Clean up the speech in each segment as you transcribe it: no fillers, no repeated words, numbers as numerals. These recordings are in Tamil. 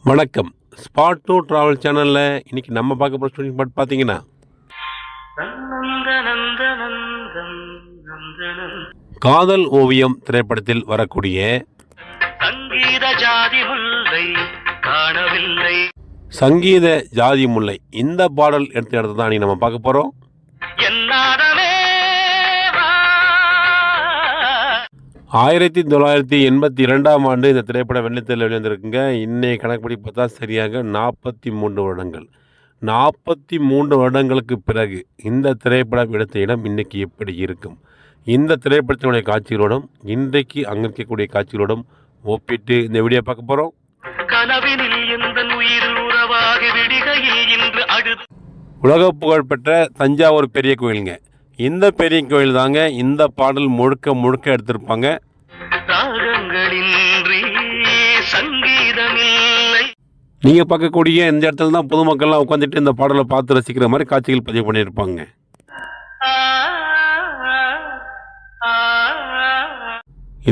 வணக்கம். ஸ்பாட் டூ ட்ராவல் சேனலில் இன்றைக்கி நம்ம பார்க்க போகிற ஸ்டூடியோ ஸ்பாட் பார்த்தீங்கன்னா காதல் ஓவியம் திரைப்படத்தில் வரக்கூடிய சங்கீத ஜாதி முல்லை இந்த பாடல் எடுத்த இடத்த தான் நம்ம பார்க்க போகிறோம். 1982 ஆண்டு இந்த திரைப்படம் வெள்ளித்திரையில் வெளிவந்திருக்குங்க. இன்னைக்கு கணக்குப்படி பார்த்தா சரியாக 43 வருடங்கள். 43 வருடங்களுக்கு பிறகு இந்த திரைப்படம் எடுத்த இடம் இன்னைக்கு எப்படி இருக்கும், இந்த திரைப்படத்தினுடைய காட்சிகளோடும் இன்றைக்கு அங்கே இருக்கக்கூடிய காட்சிகளோடும் ஒப்பிட்டு இந்த வீடியோ பார்க்க போகிறோம். உலக புகழ்பெற்ற தஞ்சாவூர் பெரிய கோயிலுங்க. இந்த பெரிய கோயில் தாங்க இந்த பாடல் முழுக்க எடுத்திருப்பாங்க. நீங்க பார்க்கக்கூடிய இந்த இடத்துல தான் பொதுமக்கள்லாம் உட்காந்துட்டு இந்த பாடலை பார்த்து ரசிக்கிற மாதிரி காட்சிகள் பதிவு பண்ணியிருப்பாங்க.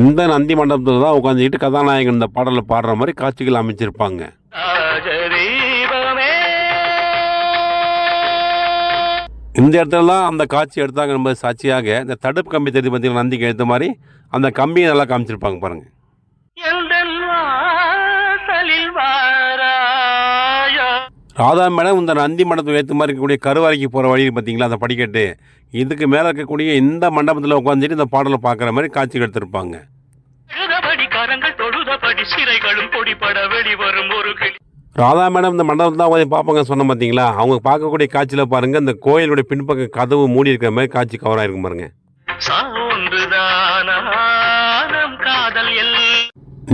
இந்த நந்தி மண்டபத்தில் தான் உட்காந்துக்கிட்டு கதாநாயகன் இந்த பாடலை பாடுற மாதிரி காட்சிகள் அமைச்சிருப்பாங்க. இந்த இடத்துல தான் அந்த காட்சி எடுத்தாங்க என்பது சாட்சியாக இந்த தடுப்பு கம்பி தெரிஞ்சு பார்த்தீங்கன்னா நந்திக்கு எடுத்த மாதிரி அந்த கம்பியை நல்லா காமிச்சிருப்பாங்க பாருங்க. ராதா மேடம் இந்த நந்தி மண்டபத்தை ஏற்ற மாதிரி இருக்கக்கூடிய கருவறைக்கு போகிற வழி பார்த்தீங்களா, அந்த படிக்கட்டு இதுக்கு மேலே இருக்கக்கூடிய இந்த மண்டபத்தில் உட்காந்துட்டு இந்த பாடலை பார்க்குற மாதிரி காட்சிகள் எடுத்திருப்பாங்க. ராதா மேடம் இந்த மண்டபத்தில் தான் கொஞ்சம் பார்ப்பாங்க சொன்ன பார்த்தீங்களா, அவங்க பார்க்கக்கூடிய காட்சியில் பாருங்கள் இந்த கோயிலுடைய பின்பக்க கதவு மூடி இருக்கிற மாதிரி காட்சி கவராக இருக்கும் பாருங்க.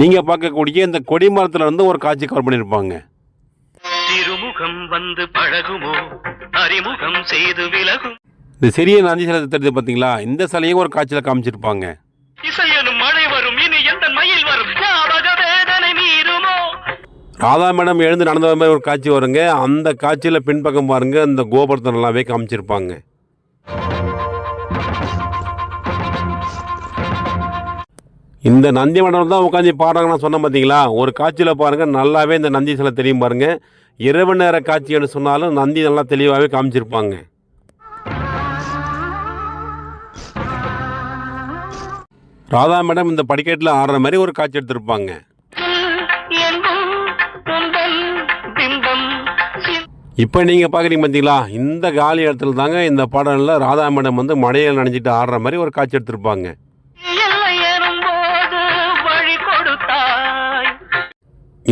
நீங்கள் பார்க்கக்கூடிய இந்த கொடிமரத்தில் இருந்து ஒரு காட்சி கவர் பண்ணியிருப்பாங்க. இந்த சிறிய நந்தி சிலை தெரிஞ்சு பார்த்தீங்களா, இந்த சிலையும் ஒரு காட்சியில் காமிச்சிருப்பாங்க. ராதா மேடம் எழுந்து நடந்த மாதிரி ஒரு காட்சி வருங்க. அந்த காட்சியில் பின்பக்கம் பாருங்க இந்த கோபுரத்தை நல்லாவே காமிச்சிருப்பாங்க. இந்த நந்தி மண்டபம் தான் உட்காந்து பாடுறாங்கன்னு சொன்ன பார்த்தீங்களா, ஒரு காட்சியில் பாருங்க நல்லாவே இந்த நந்தி சிலை தெரியும் பாருங்க. இரவு நேர காட்சின்னு சொன்னாலும் நந்தி நல்லா தெளிவாகவே காமிச்சிருப்பாங்க. ராதா மேடம் இந்த படிக்கட்டில் ஆடுற மாதிரி ஒரு காட்சி எடுத்திருப்பாங்க. இப்போ நீங்கள் பார்க்குறீங்க பார்த்தீங்களா, இந்த காலி இடத்துல தாங்க இந்த பாடலில் ராதா மேடம் வந்து மழையில் நனைஞ்சிட்டு ஆடுற மாதிரி ஒரு காட்சி எடுத்திருப்பாங்க.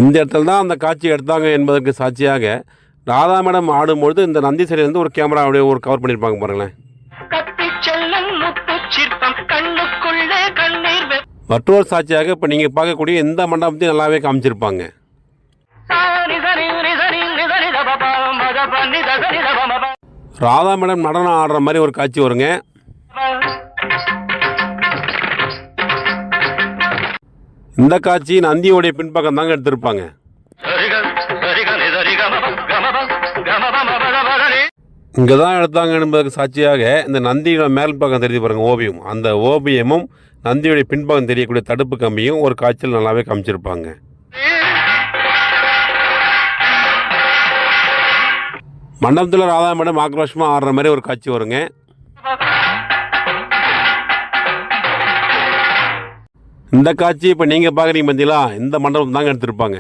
இந்த இடத்துல தான் அந்த காட்சி எடுத்தாங்க என்பதற்கு சாட்சியாக ராதா மேடம் ஆடும்பொழுது இந்த நந்தி சிலையிலேருந்து ஒரு கேமரா அப்படியே ஒரு கவர் பண்ணியிருப்பாங்க பாருங்களேன். மற்றொரு சாட்சியாக இப்போ நீங்கள் பார்க்கக்கூடிய இந்த மண்டபத்தையும் நல்லாவே காமிச்சிருப்பாங்க. ராதா மேடம் நடனம் ஆடுற மாதிரி ஒரு காட்சி வருங்க. இந்த காட்சி நந்தியோடைய பின்பக்கம் தாங்க எடுத்திருப்பாங்க. இங்கே தான் எடுத்தாங்க என்பதற்கு சாட்சியாக இந்த நந்தியோட மேல் பக்கம் தெரிஞ்சு பாருங்க ஓவியம். அந்த ஓவியமும் நந்தியோடைய பின்பக்கம் தெரியக்கூடிய தடுப்பு கம்பியும் ஒரு காட்சியில் நல்லாவே காமிச்சிருப்பாங்க. மண்டபத்தில் ராதா மேடம் ஆக்ரோஷமாக ஆடுற மாதிரி ஒரு காட்சி வருங்க. இந்த காட்சி இப்போ நீங்கள் பார்க்குறீங்க பார்த்தீங்களா, இந்த மண்டபம் தாங்க எடுத்திருப்பாங்க.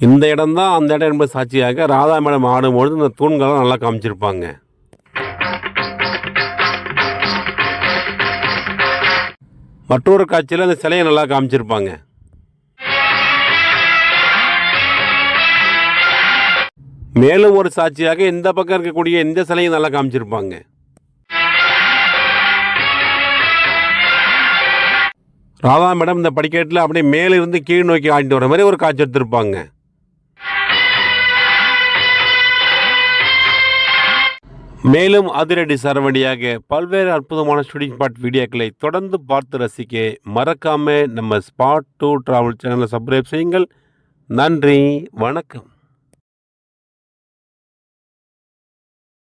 இந்த இடம் தான் அந்த இடம் என்பது சாட்சியாக ராதா மேடம் ஆடும்பொழுது இந்த தூண்கள்லாம் நல்லா காமிச்சிருப்பாங்க. மற்றொரு காட்சியில் அந்த சிலையை நல்லா காமிச்சிருப்பாங்க. மேலும் ஒரு சாட்சியாக இந்த பக்கம் இருக்கக்கூடிய இந்த சிலையை நல்லா காமிச்சிருப்பாங்க. ராதா மேடம் இந்த படிக்கட்டில் அப்படியே மேலே இருந்து கீழ் நோக்கி ஆடிட்டு வர மாதிரி ஒரு காட்சி எடுத்திருப்பாங்க. மேலும் அதிரடி சரவடியாக பல்வேறு அற்புதமான ஷூட்டிங் ஸ்பாட் வீடியோக்களை தொடர்ந்து பார்த்து ரசிக்க மறக்காம நம்ம ஸ்பாட் டூ டிராவல் சேனலை சப்ஸ்கிரைப் செய்யுங்கள். நன்றி, வணக்கம்.